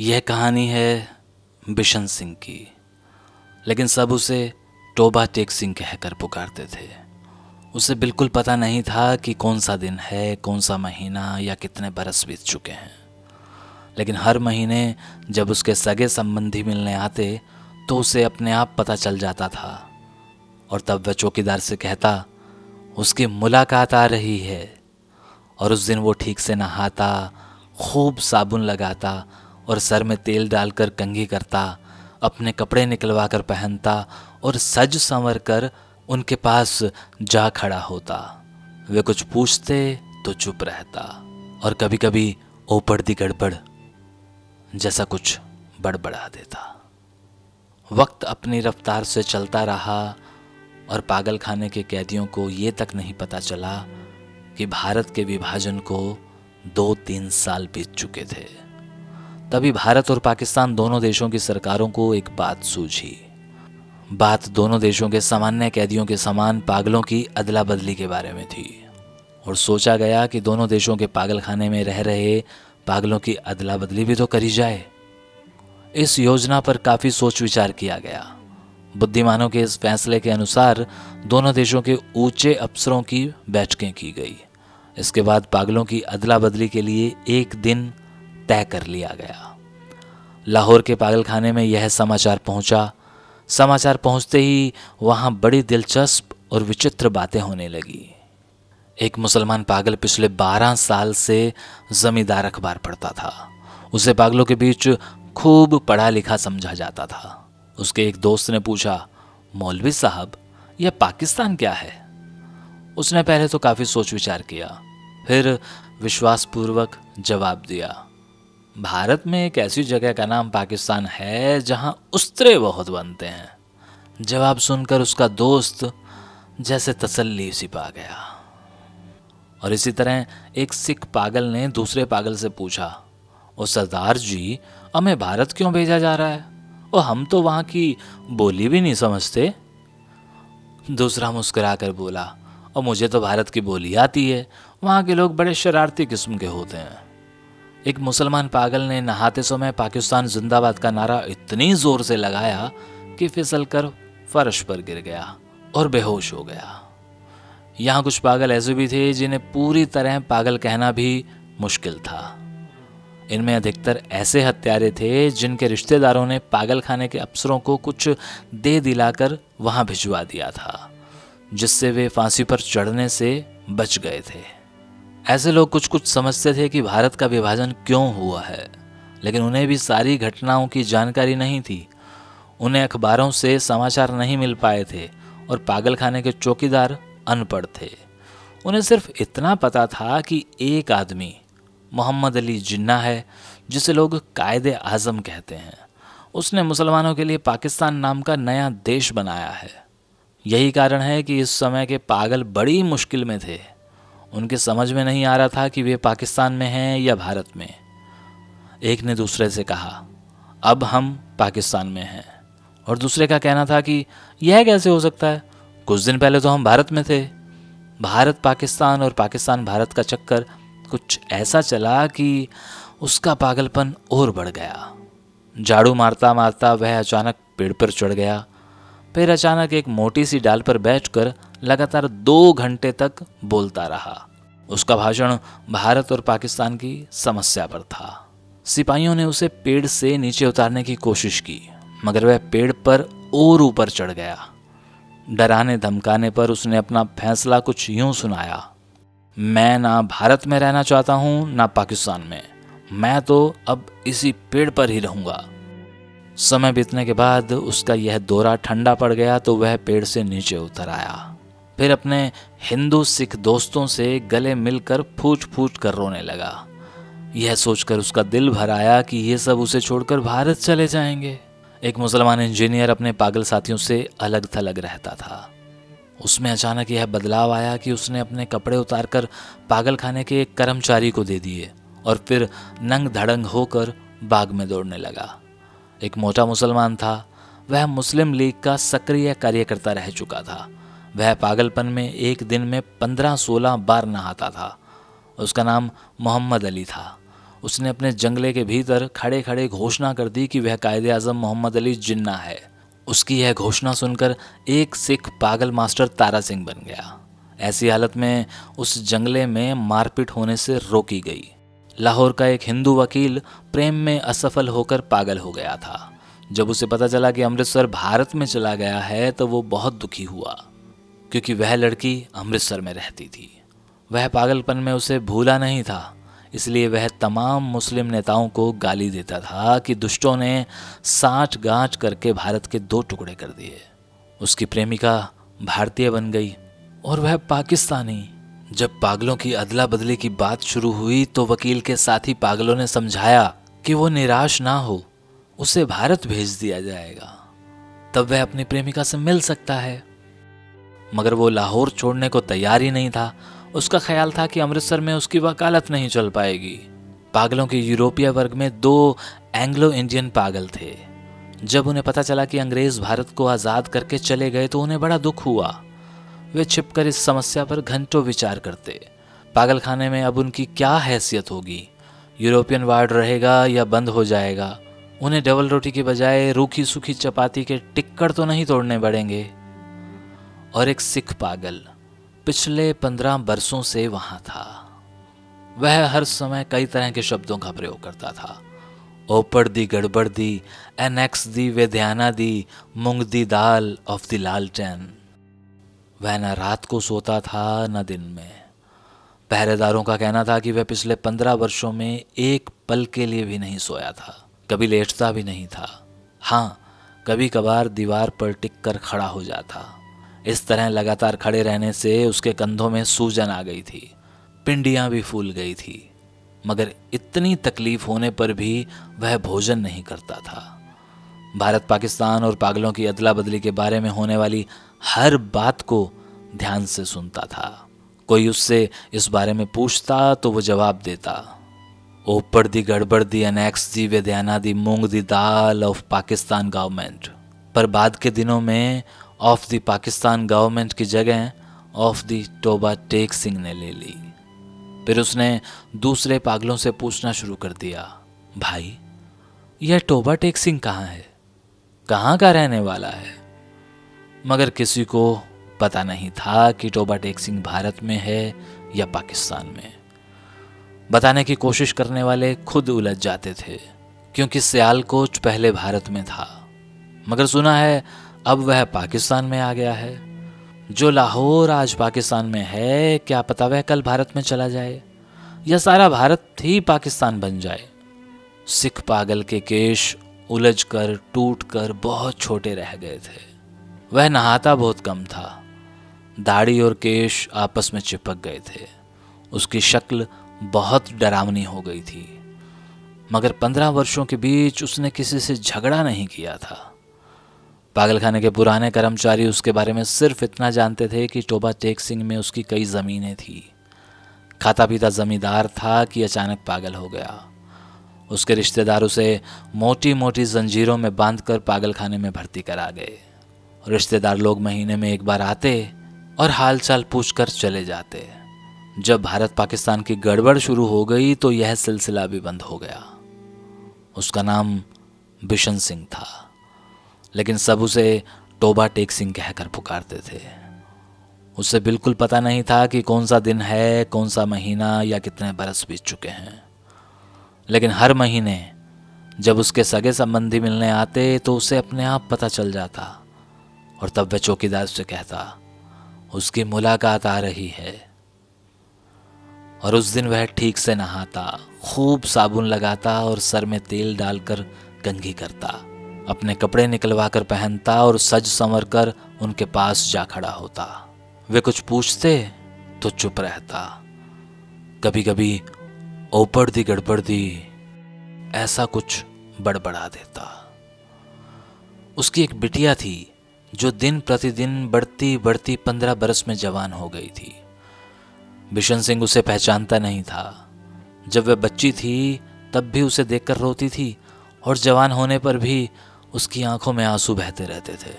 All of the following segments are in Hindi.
यह कहानी है बिशन सिंह की, लेकिन सब उसे टोबा टेक सिंह कहकर पुकारते थे। उसे बिल्कुल पता नहीं था कि कौन सा दिन है, कौन सा महीना या कितने बरस बीत चुके हैं। लेकिन हर महीने जब उसके सगे संबंधी मिलने आते तो उसे अपने आप पता चल जाता था, और तब वह चौकीदार से कहता, उसकी मुलाकात आ रही है। और उस दिन वो ठीक से नहाता, खूब साबुन लगाता और सर में तेल डालकर कंघी करता, अपने कपड़े निकलवा कर पहनता और सज संवर कर उनके पास जा खड़ा होता। वे कुछ पूछते तो चुप रहता और कभी कभी ओपड़ दी गड़बड़ जैसा कुछ बड़बड़ा देता। वक्त अपनी रफ्तार से चलता रहा और पागल खाने के कैदियों को ये तक नहीं पता चला कि भारत के विभाजन को 2-3 साल बीत चुके थे। तभी भारत और पाकिस्तान दोनों देशों की सरकारों को एक बात सूझी। बात दोनों देशों के सामान्य कैदियों के समान पागलों की अदला बदली के बारे में थी, और सोचा गया कि दोनों देशों के पागल खाने में रह रहे पागलों की अदला बदली भी तो करी जाए। इस योजना पर काफी सोच विचार किया गया। बुद्धिमानों के इस फैसले के अनुसार दोनों देशों के ऊंचे अफसरों की बैठकें की गई। इसके बाद पागलों की अदला बदली के लिए एक दिन तय कर लिया गया। लाहौर के पागल खाने में यह समाचार पहुंचा। समाचार पहुंचते ही वहां बड़ी दिलचस्प और विचित्र बातें होने लगी। एक मुसलमान पागल पिछले 12 साल से जमींदार अखबार पढ़ता था। उसे पागलों के बीच खूब पढ़ा लिखा समझा जाता था। उसके एक दोस्त ने पूछा, मौलवी साहब, यह पाकिस्तान क्या है? उसने पहले तो काफी सोच विचार किया, फिर विश्वासपूर्वक जवाब दिया, भारत में एक ऐसी जगह का नाम पाकिस्तान है जहां उस्तरे बहुत बनते हैं। जवाब सुनकर उसका दोस्त जैसे तसल्ली सी पा गया। और इसी तरह एक सिख पागल ने दूसरे पागल से पूछा, ओ सरदार जी, हमें भारत क्यों भेजा जा रहा है? और हम तो वहां की बोली भी नहीं समझते। दूसरा मुस्कुराकर बोला, और मुझे तो भारत की बोली आती है, वहां के लोग बड़े शरारती किस्म के होते हैं। एक मुसलमान पागल ने नहाते समय पाकिस्तान जिंदाबाद का नारा इतनी जोर से लगाया कि फिसलकर फर्श पर गिर गया और बेहोश हो गया। यहां कुछ पागल ऐसे भी थे जिन्हें पूरी तरह पागल कहना भी मुश्किल था। इनमें अधिकतर ऐसे हत्यारे थे जिनके रिश्तेदारों ने पागल खाने के अफसरों को कुछ दे दिलाकर वहां भिजवा दिया था, जिससे वे फांसी पर चढ़ने से बच गए थे। ऐसे लोग कुछ कुछ समझते थे कि भारत का विभाजन क्यों हुआ है, लेकिन उन्हें भी सारी घटनाओं की जानकारी नहीं थी। उन्हें अखबारों से समाचार नहीं मिल पाए थे और पागल खाने के चौकीदार अनपढ़ थे। उन्हें सिर्फ इतना पता था कि एक आदमी मोहम्मद अली जिन्ना है, जिसे लोग कायदे आजम कहते हैं। उसने मुसलमानों के लिए पाकिस्तान नाम का नया देश बनाया है। यही कारण है कि इस समय के पागल बड़ी मुश्किल में थे। उनके समझ में नहीं आ रहा था कि वे पाकिस्तान में हैं या भारत में। एक ने दूसरे से कहा, अब हम पाकिस्तान में हैं, और दूसरे का कहना था कि यह कैसे हो सकता है, कुछ दिन पहले तो हम भारत में थे। भारत पाकिस्तान और पाकिस्तान भारत का चक्कर कुछ ऐसा चला कि उसका पागलपन और बढ़ गया। झाड़ू मारता मारता वह अचानक पेड़ पर चढ़ गया। फिर अचानक एक मोटी सी डाल पर बैठकर लगातार 2 घंटे तक बोलता रहा। उसका भाषण भारत और पाकिस्तान की समस्या पर था। सिपाहियों ने उसे पेड़ से नीचे उतारने की कोशिश की, मगर वह पेड़ पर और ऊपर चढ़ गया। डराने धमकाने पर उसने अपना फैसला कुछ यूं सुनाया, मैं ना भारत में रहना चाहता हूं ना पाकिस्तान में, मैं तो अब इसी पेड़ पर ही रहूंगा। समय बीतने के बाद उसका यह दौरा ठंडा पड़ गया तो वह पेड़ से नीचे उतर आया। फिर अपने हिंदू सिख दोस्तों से गले मिलकर फूट फूट कर रोने लगा। यह सोचकर उसका दिल भर आया कि ये सब उसे छोड़कर भारत चले जाएंगे। एक मुसलमान इंजीनियर अपने पागल साथियों से अलग थलग रहता था। उसमें अचानक यह बदलाव आया कि उसने अपने कपड़े उतारकर पागल खाने के एक कर्मचारी को दे दिए और फिर नंग धड़ंग होकर बाग में दौड़ने लगा। एक मोटा मुसलमान था। वह मुस्लिम लीग का सक्रिय कार्यकर्ता रह चुका था। वह पागलपन में एक दिन में 15-16 बार नहाता था। उसका नाम मोहम्मद अली था। उसने अपने जंगले के भीतर खड़े खड़े घोषणा कर दी कि वह कायदे आज़म मोहम्मद अली जिन्ना है। उसकी यह घोषणा सुनकर एक सिख पागल मास्टर तारा सिंह बन गया। ऐसी हालत में उस जंगले में मारपीट होने से रोकी गई। लाहौर का एक हिंदू वकील प्रेम में असफल होकर पागल हो गया था। जब उसे पता चला कि अमृतसर भारत में चला गया है तो वो बहुत दुखी हुआ, क्योंकि वह लड़की अमृतसर में रहती थी। वह पागलपन में उसे भूला नहीं था, इसलिए वह तमाम मुस्लिम नेताओं को गाली देता था कि दुष्टों ने साठ गांठ करके भारत के 2 टुकड़े कर दिए। उसकी प्रेमिका भारतीय बन गई और वह पाकिस्तानी। जब पागलों की अदला बदली की बात शुरू हुई तो वकील के साथी पागलों ने समझाया कि वो निराश ना हो, उसे भारत भेज दिया जाएगा, तब वह अपनी प्रेमिका से मिल सकता है। मगर वो लाहौर छोड़ने को तैयार ही नहीं था। उसका ख्याल था कि अमृतसर में उसकी वकालत नहीं चल पाएगी। पागलों के यूरोपीय वर्ग में 2 एंग्लो इंडियन पागल थे। जब उन्हें पता चला कि अंग्रेज भारत को आज़ाद करके चले गए तो उन्हें बड़ा दुख हुआ। वे छिपकर इस समस्या पर घंटों विचार करते। पागल खाने में अब उनकी क्या हैसियत होगी? यूरोपियन वार्ड रहेगा या बंद हो जाएगा? उन्हें डबल रोटी की बजाय रूखी सूखी चपाती के टिक्कड़ तो नहीं तोड़ने पड़ेंगे? और एक सिख पागल पिछले 15 बरसों से वहां था। वह हर समय कई तरह के शब्दों का प्रयोग करता था। ओपड़ दी गड़बड़ दी, एनेक्स दी वेध्याना दी, मूंग दी दाल ऑफ दी लालटेन। वह न रात को सोता था न दिन में। पहरेदारों का कहना था कि वह पिछले 15 वर्षों में एक पल के लिए भी नहीं सोया था, कभी लेटता भी नहीं था। हाँ, कभी कभार दीवार पर टिक कर खड़ा हो जाता। इस तरह लगातार खड़े रहने से उसके कंधों में सूजन आ गई थी, पिंडियां भी फूल गई थी। मगर इतनी तकलीफ होने पर भी वह भोजन नहीं करता था। भारत पाकिस्तान और पागलों की अदला बदली के बारे में होने वाली हर बात को ध्यान से सुनता था। कोई उससे इस बारे में पूछता तो वो जवाब देता, ओपड़ दी गड़बड़ दी, एनेक्स दी वेध्याना दी, मूंग दी दाल ऑफ पाकिस्तान गवर्नमेंट। पर बाद के दिनों में ऑफ दी पाकिस्तान गवर्नमेंट की जगह ऑफ दी टोबा टेक सिंह ने ले ली। फिर उसने दूसरे पागलों से पूछना शुरू कर दिया, भाई यह टोबा टेक सिंह कहाँ है, कहाँ का रहने वाला है? मगर किसी को पता नहीं था कि टोबा टेक सिंह भारत में है या पाकिस्तान में। बताने की कोशिश करने वाले खुद उलझ जाते थे, क्योंकि सियालकोट पहले भारत में था, मगर सुना है अब वह पाकिस्तान में आ गया है। जो लाहौर आज पाकिस्तान में है, क्या पता वह कल भारत में चला जाए या सारा भारत ही पाकिस्तान बन जाए। सिख पागल के केश उलझ कर टूट कर बहुत छोटे रह गए थे। वह नहाता बहुत कम था। दाढ़ी और केश आपस में चिपक गए थे। उसकी शक्ल बहुत डरावनी हो गई थी। मगर 15 वर्षों के बीच उसने किसी से झगड़ा नहीं किया था। पागलखाने के पुराने कर्मचारी उसके बारे में सिर्फ इतना जानते थे कि टोबा टेक सिंह में उसकी कई ज़मीनें थी। खाता पीता जमींदार था कि अचानक पागल हो गया। उसके रिश्तेदार उसे मोटी मोटी जंजीरों में बांधकर पागलखाने में भर्ती करा गए। रिश्तेदार लोग महीने में एक बार आते और हालचाल पूछकर चले जाते। जब भारत पाकिस्तान की गड़बड़ शुरू हो गई तो यह सिलसिला भी बंद हो गया। उसका नाम बिशन सिंह था, लेकिन सब उसे टोबा टेक सिंह कहकर पुकारते थे। उसे बिल्कुल पता नहीं था कि कौन सा दिन है, कौन सा महीना या कितने बरस बीत चुके हैं। लेकिन हर महीने जब उसके सगे संबंधी मिलने आते तो उसे अपने आप पता चल जाता, और तब वह चौकीदार से कहता, उसकी मुलाकात आ रही है। और उस दिन वह ठीक से नहाता, खूब साबुन लगाता और सर में तेल डालकर कंघी करता, अपने कपड़े निकलवा कर पहनता और सज संवर कर उनके पास जा खड़ा होता। वे कुछ पूछते तो चुप रहता। कभी कभी ओपड़ दी गड़बड़ दी ऐसा कुछ बड़बड़ा देता। उसकी एक बिटिया थी जो दिन प्रतिदिन बढ़ती बढ़ती 15 बरस में जवान हो गई थी। बिशन सिंह उसे पहचानता नहीं था। जब वह बच्ची थी तब भी उसे देखकर रोती थी, और जवान होने पर भी उसकी आंखों में आंसू बहते रहते थे।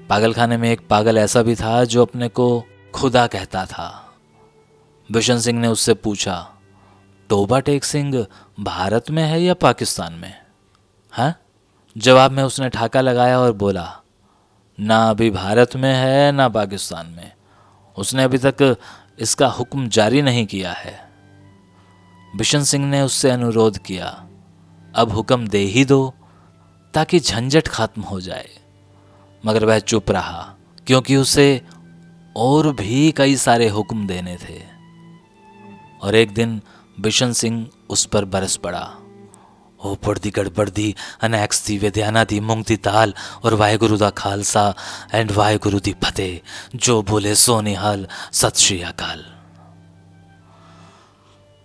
पागलखाने में एक पागल ऐसा भी था जो अपने को खुदा कहता था। बिशन सिंह ने उससे पूछा, टोबा टेक सिंह भारत में है या पाकिस्तान में? हाँ, जवाब में उसने ठाका लगाया और बोला, ना अभी भारत में है ना पाकिस्तान में। उसने अभी तक इसका हुक्म जारी नहीं किया है। बिशन सिंह ने उससे अनुरोध किया, अब हुक्म दे ही दो ताकि झंझट खत्म हो जाए। मगर वह चुप रहा क्योंकि उसे और भी कई सारे हुक्म देने थे। और एक दिन बिशन सिंह उस पर बरस पड़ा। ओ पड़दी गड़बड़दी अनैक्स दी विद्याना दी मूंग दी दाल और वाहेगुरु दा खालसा एंड वाहेगुरु दी फतेह, जो बोले सो निहाल, सत श्री अकाल।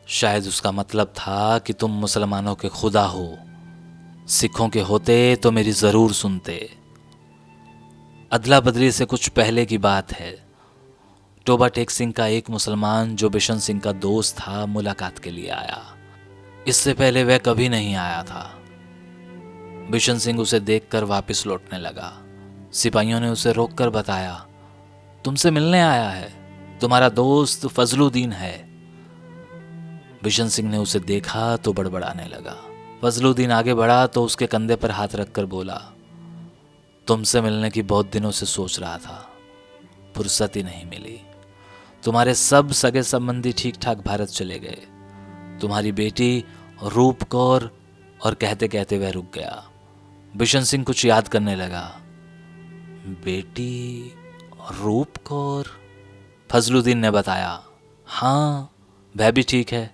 शायद उसका मतलब था कि तुम मुसलमानों के खुदा हो, सिखों के होते तो मेरी जरूर सुनते। अदला बदली से कुछ पहले की बात है। टोबा टेक सिंह का एक मुसलमान जो बिशन सिंह का दोस्त था मुलाकात के लिए आया। इससे पहले वह कभी नहीं आया था। बिशन सिंह उसे देखकर वापस लौटने लगा। सिपाहियों ने उसे रोककर बताया, तुमसे मिलने आया है, तुम्हारा दोस्त फजलुद्दीन है। बिशन सिंह ने उसे देखा तो बड़बड़ाने लगा। फजलुद्दीन आगे बढ़ा तो उसके कंधे पर हाथ रखकर बोला, तुमसे मिलने की बहुत दिनों से सोच रहा था, फुर्सत ही नहीं मिली। तुम्हारे सब सगे संबंधी ठीक ठाक भारत चले गए, तुम्हारी बेटी रूप कौर, और कहते कहते वह रुक गया। बिशन सिंह कुछ याद करने लगा। बेटी रूप कौर? फजलुद्दीन ने बताया, हाँ वह भी ठीक है,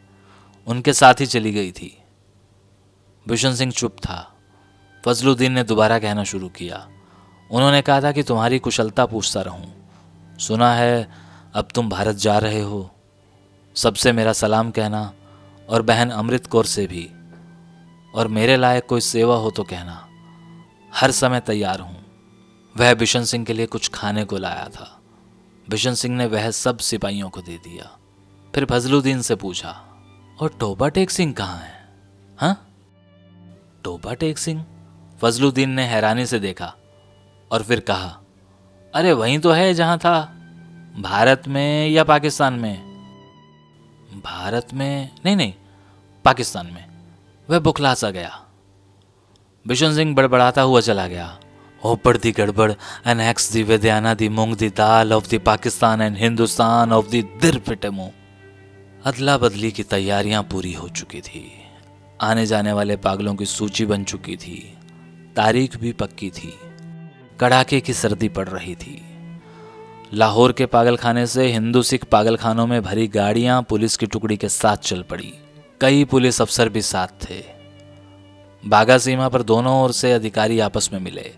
उनके साथ ही चली गई थी। बिशन सिंह चुप था। फजलुद्दीन ने दोबारा कहना शुरू किया, उन्होंने कहा था कि तुम्हारी कुशलता पूछता रहूं। सुना है अब तुम भारत जा रहे हो, सबसे मेरा सलाम कहना, और बहन अमृत कौर से भी। और मेरे लायक कोई सेवा हो तो कहना, हर समय तैयार हूं। वह बिशन सिंह के लिए कुछ खाने को लाया था। बिशन सिंह ने वह सब सिपाहियों को दे दिया। फिर फजलुद्दीन से पूछा, और टोबा टेक सिंह कहाँ है? हाँ, टोबा टेक सिंह? फजलुद्दीन ने हैरानी से देखा और फिर कहा, अरे वहीं तो है जहां था। भारत में या पाकिस्तान में? भारत में नहीं, नहीं, पाकिस्तान में। वह बुखला सा गया। बिशन सिंह बड़बड़ाता हुआ चला गया, ओपड़ दी गड़बड़ एनैक्स दी विद्याना दी मूंग दी दाल ऑफ दी पाकिस्तान एंड हिंदुस्तान ऑफ दी दिर फिटे मुंह। अदला बदली की तैयारियां पूरी हो चुकी थी। आने जाने वाले पागलों की सूची बन चुकी थी। तारीख भी पक्की थी। कड़ाके की सर्दी पड़ रही थी। लाहौर के पागलखाने से हिंदू सिख पागलखानों में भरी गाड़ियां पुलिस की टुकड़ी के साथ चल पड़ी। कई पुलिस अफसर भी साथ थे। बागा सीमा पर दोनों ओर से अधिकारी आपस में मिले।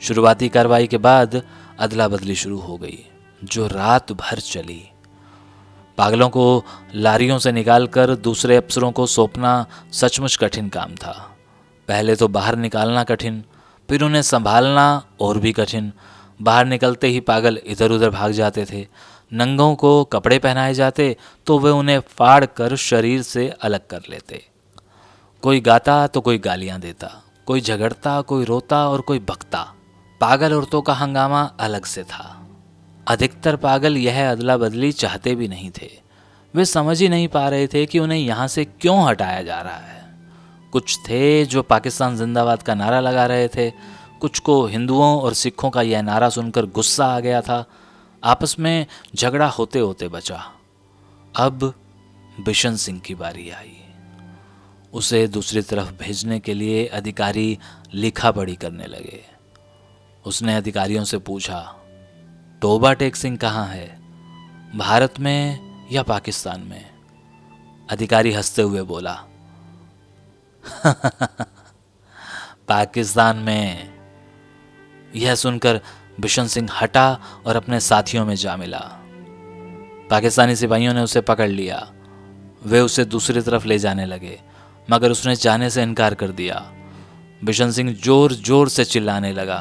शुरुआती कार्रवाई के बाद अदला बदली शुरू हो गई, जो रात भर चली। पागलों को लारियों से निकालकर दूसरे अफसरों को सौंपना सचमुच कठिन काम था। पहले तो बाहर निकालना कठिन, फिर उन्हें संभालना और भी कठिन। बाहर निकलते ही पागल इधर उधर भाग जाते थे। नंगों को कपड़े पहनाए जाते तो वे उन्हें फाड़ कर शरीर से अलग कर लेते। कोई गाता तो कोई गालियां देता, कोई झगड़ता, कोई रोता और कोई बकता। पागल औरतों का हंगामा अलग से था। अधिकतर पागल यह अदला बदली चाहते भी नहीं थे। वे समझ ही नहीं पा रहे थे कि उन्हें यहाँ से क्यों हटाया जा रहा है। कुछ थे जो पाकिस्तान जिंदाबाद का नारा लगा रहे थे, कुछ को हिंदुओं और सिखों का यह नारा सुनकर गुस्सा आ गया था। आपस में झगड़ा होते होते बचा। अब बिशन सिंह की बारी आई। उसे दूसरी तरफ भेजने के लिए अधिकारी लिखा पढ़ी करने लगे। उसने अधिकारियों से पूछा, टोबा टेक सिंह कहाँ है, भारत में या पाकिस्तान में? अधिकारी हंसते हुए बोला, पाकिस्तान में। यह सुनकर बिशन सिंह हटा और अपने साथियों में जा मिला। पाकिस्तानी सिपाहियों ने उसे पकड़ लिया। वे उसे दूसरी तरफ ले जाने लगे, मगर उसने जाने से इनकार कर दिया। बिशन सिंह जोर जोर से चिल्लाने लगा,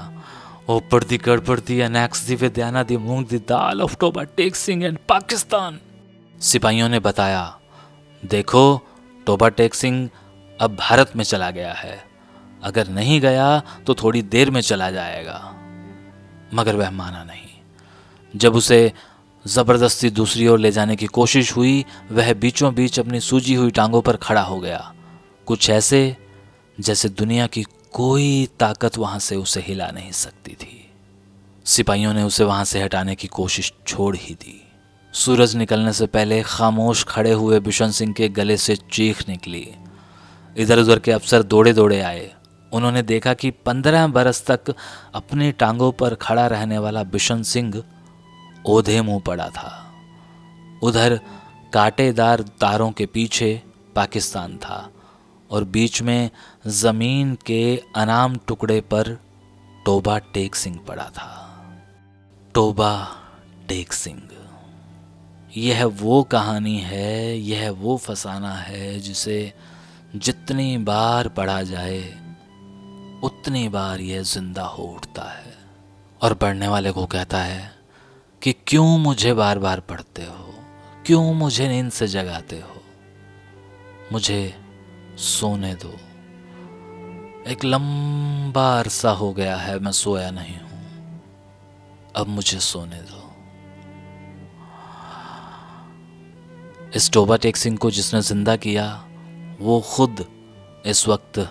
ओपड़ दी गड़बड़ दी अनैक्स दी विद्याना दी मूंग दी दाल ऑफ टोबा टेक सिंह एंड पाकिस्तान। सिपाहियों ने बताया, देखो टोबा टेक सिंह अब भारत में चला गया है, अगर नहीं गया तो थोड़ी देर में चला जाएगा। मगर वह माना नहीं। जब उसे जबरदस्ती दूसरी ओर ले जाने की कोशिश हुई। वह बीचों बीच अपनी सूजी हुई टांगों पर खड़ा हो गया, कुछ ऐसे जैसे दुनिया की कोई ताकत वहां से उसे हिला नहीं सकती थी। सिपाहियों ने उसे वहां से हटाने की कोशिश छोड़ ही दी। सूरज निकलने से पहले खामोश खड़े हुए बिशन सिंह के गले से चीख निकली। इधर उधर के अफसर दौड़े दौड़े आए। उन्होंने देखा कि 15 बरस तक अपनी टांगों पर खड़ा रहने वाला बिशन सिंह ओधे मुंह पड़ा था। उधर कांटेदार तारों के पीछे पाकिस्तान था और बीच में जमीन के अनाम टुकड़े पर टोबा टेक सिंह पड़ा था। टोबा टेक सिंह, यह वो कहानी है, यह वो फसाना है जिसे जितनी बार पढ़ा जाए उतनी बार यह जिंदा हो उठता है और पढ़ने वाले को कहता है कि क्यों मुझे बार बार पढ़ते हो, क्यों मुझे नींद से जगाते हो, मुझे सोने दो। एक लंबा अरसा हो गया है मैं सोया नहीं हूं, अब मुझे सोने दो। इस टोबा टेक सिंह को जिसने जिंदा किया वो खुद इस वक्त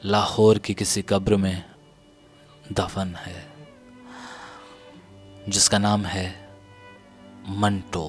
लाहौर की किसी कब्र में दफन है, जिसका नाम है मंटो।